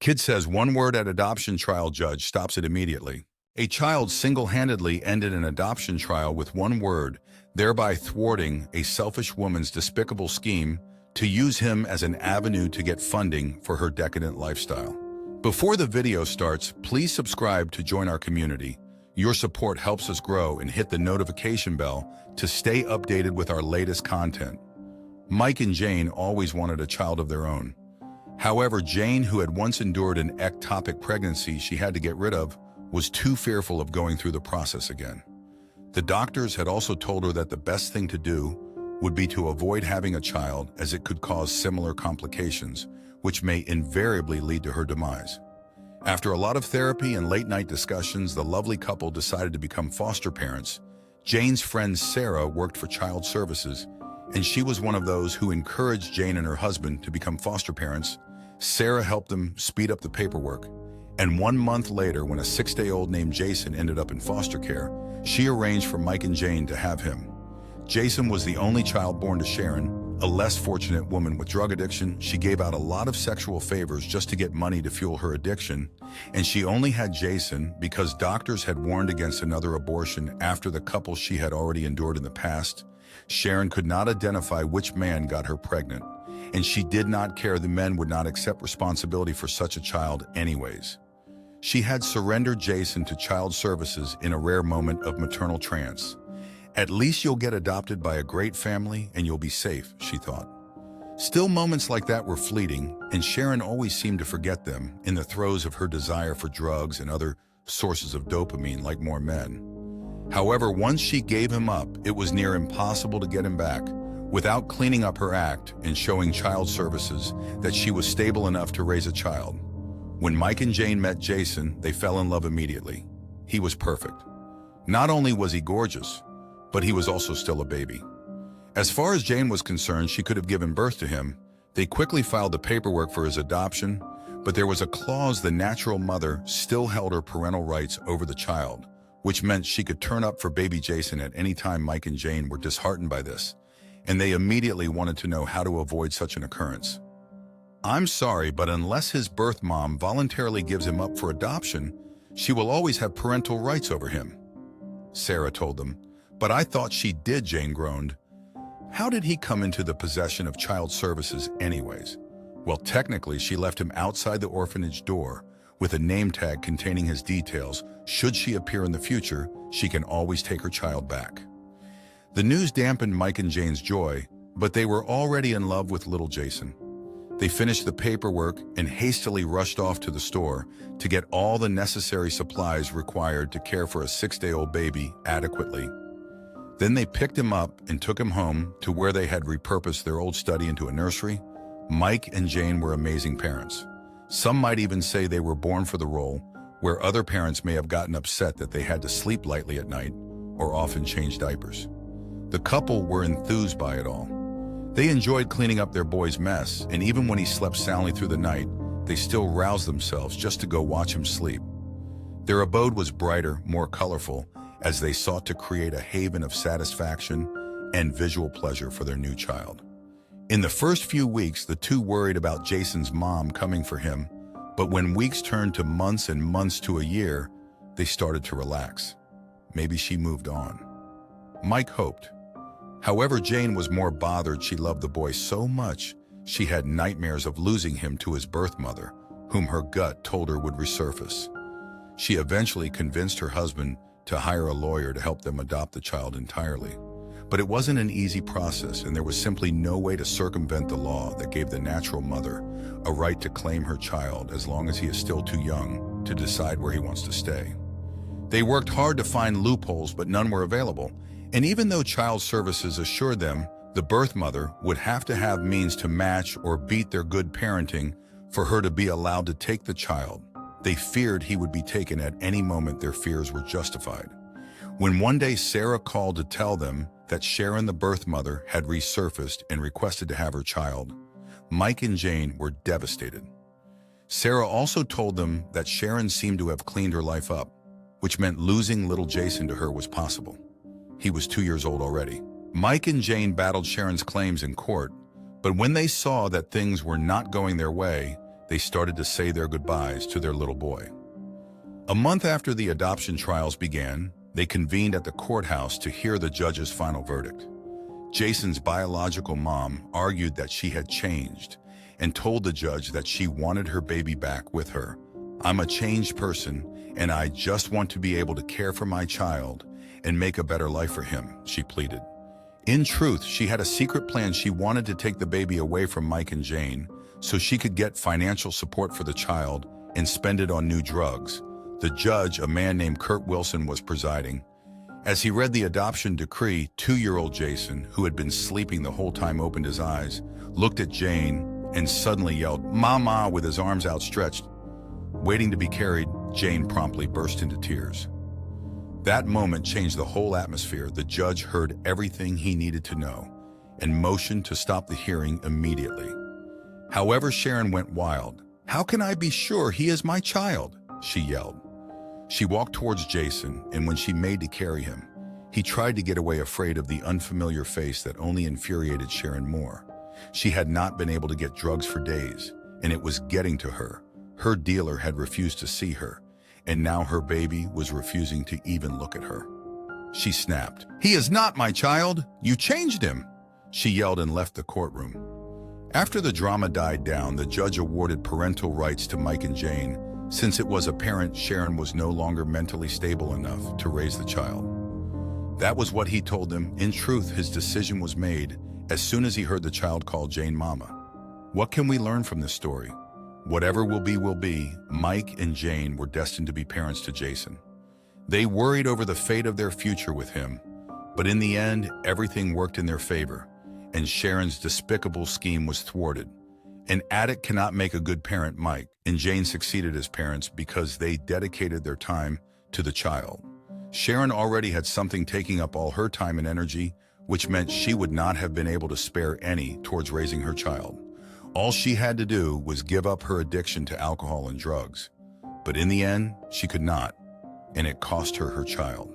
Kid says one word at adoption trial, judge stops it immediately. A child single-handedly ended an adoption trial with one word, thereby thwarting a selfish woman's despicable scheme to use him as an avenue to get funding for her decadent lifestyle. Before the video starts, please subscribe to join our community. Your support helps us grow, and hit the notification bell to stay updated with our latest content. Mike and Jane always wanted a child of their own. However, Jane, who had once endured an ectopic pregnancy she had to get rid of, was too fearful of going through the process again. The doctors had also told her that the best thing to do would be to avoid having a child, as it could cause similar complications, which may invariably lead to her demise. After a lot of therapy and late-night discussions, the lovely couple decided to become foster parents. Jane's friend Sarah worked for Child Services, and she was one of those who encouraged Jane and her husband to become foster parents. Sarah helped them speed up the paperwork, and 1 month later, when a 6-day-old named Jason ended up in foster care, she arranged for Mike and Jane to have him. Jason was the only child born to Sharon, a less fortunate woman with drug addiction. She gave out a lot of sexual favors just to get money to fuel her addiction, and she only had Jason because doctors had warned against another abortion after the couple she had already endured in the past. Sharon could not identify which man got her pregnant, and she did not care. The men would not accept responsibility for such a child anyways. She had surrendered Jason to Child Services in a rare moment of maternal trance. At least you'll get adopted by a great family and you'll be safe, she thought. Still, moments like that were fleeting, and Sharon always seemed to forget them in the throes of her desire for drugs and other sources of dopamine like more men. However, once she gave him up, it was near impossible to get him back without cleaning up her act and showing Child Services that she was stable enough to raise a child. When Mike and Jane met Jason, they fell in love immediately. He was perfect. Not only was he gorgeous, but he was also still a baby. As far as Jane was concerned, she could have given birth to him. They quickly filed the paperwork for his adoption, but there was a clause: the natural mother still held her parental rights over the child, which meant she could turn up for baby Jason at any time. Mike and Jane were disheartened by this, and they immediately wanted to know how to avoid such an occurrence. "I'm sorry, but unless his birth mom voluntarily gives him up for adoption, she will always have parental rights over him," Sarah told them. "But I thought she did," Jane groaned. "How did he come into the possession of Child Services anyways?" "Well, technically, she left him outside the orphanage door with a name tag containing his details. Should she appear in the future, she can always take her child back." The news dampened Mike and Jane's joy, but they were already in love with little Jason. They finished the paperwork and hastily rushed off to the store to get all the necessary supplies required to care for a 6-day-old baby adequately. Then they picked him up and took him home to where they had repurposed their old study into a nursery. Mike and Jane were amazing parents. Some might even say they were born for the role, where other parents may have gotten upset that they had to sleep lightly at night or often change diapers. The couple were enthused by it all. They enjoyed cleaning up their boy's mess, and even when he slept soundly through the night, they still roused themselves just to go watch him sleep. Their abode was brighter, more colorful, as they sought to create a haven of satisfaction and visual pleasure for their new child. In the first few weeks, the two worried about Jason's mom coming for him, but when weeks turned to months and months to a year, they started to relax. Maybe she moved on, Mike hoped. However, Jane was more bothered. She loved the boy so much, she had nightmares of losing him to his birth mother, whom her gut told her would resurface. She eventually convinced her husband to hire a lawyer to help them adopt the child entirely. But it wasn't an easy process, and there was simply no way to circumvent the law that gave the natural mother a right to claim her child as long as he is still too young to decide where he wants to stay. They worked hard to find loopholes, but none were available. And even though Child Services assured them the birth mother would have to have means to match or beat their good parenting for her to be allowed to take the child, they feared he would be taken at any moment. Their fears were justified. When one day Sarah called to tell them that Sharon, the birth mother, had resurfaced and requested to have her child, Mike and Jane were devastated. Sarah also told them that Sharon seemed to have cleaned her life up, which meant losing little Jason to her was possible. He was 2 years old already. Mike and Jane battled Sharon's claims in court, but when they saw that things were not going their way, they started to say their goodbyes to their little boy. A month after the adoption trials began, they convened at the courthouse to hear the judge's final verdict. Jason's biological mom argued that she had changed and told the judge that she wanted her baby back with her. "I'm a changed person, and I just want to be able to care for my child and make a better life for him," she pleaded. In truth, she had a secret plan. She wanted to take the baby away from Mike and Jane so she could get financial support for the child and spend it on new drugs. The judge, a man named Kurt Wilson, was presiding. As he read the adoption decree, 2-year-old Jason, who had been sleeping the whole time, opened his eyes, looked at Jane, and suddenly yelled, "Mama," with his arms outstretched. Waiting to be carried, Jane promptly burst into tears. That moment changed the whole atmosphere. The judge heard everything he needed to know and motioned to stop the hearing immediately. However, Sharon went wild. "How can I be sure he is my child?" she yelled. She walked towards Jason, and when she made to carry him, he tried to get away, afraid of the unfamiliar face that only infuriated Sharon more. She had not been able to get drugs for days, and it was getting to her. Her dealer had refused to see her, and now her baby was refusing to even look at her. She snapped, "He is not my child! You changed him!" she yelled and left the courtroom. After the drama died down, the judge awarded parental rights to Mike and Jane, since it was apparent Sharon was no longer mentally stable enough to raise the child. That was what he told them. In truth, his decision was made as soon as he heard the child call Jane Mama. What can we learn from this story? Whatever will be, will be. Mike and Jane were destined to be parents to Jason. They worried over the fate of their future with him, but in the end, everything worked in their favor, and Sharon's despicable scheme was thwarted. An addict cannot make a good parent. Mike and Jane succeeded as parents because they dedicated their time to the child. Sharon already had something taking up all her time and energy, which meant she would not have been able to spare any towards raising her child. All she had to do was give up her addiction to alcohol and drugs. But in the end, she could not, and it cost her her child.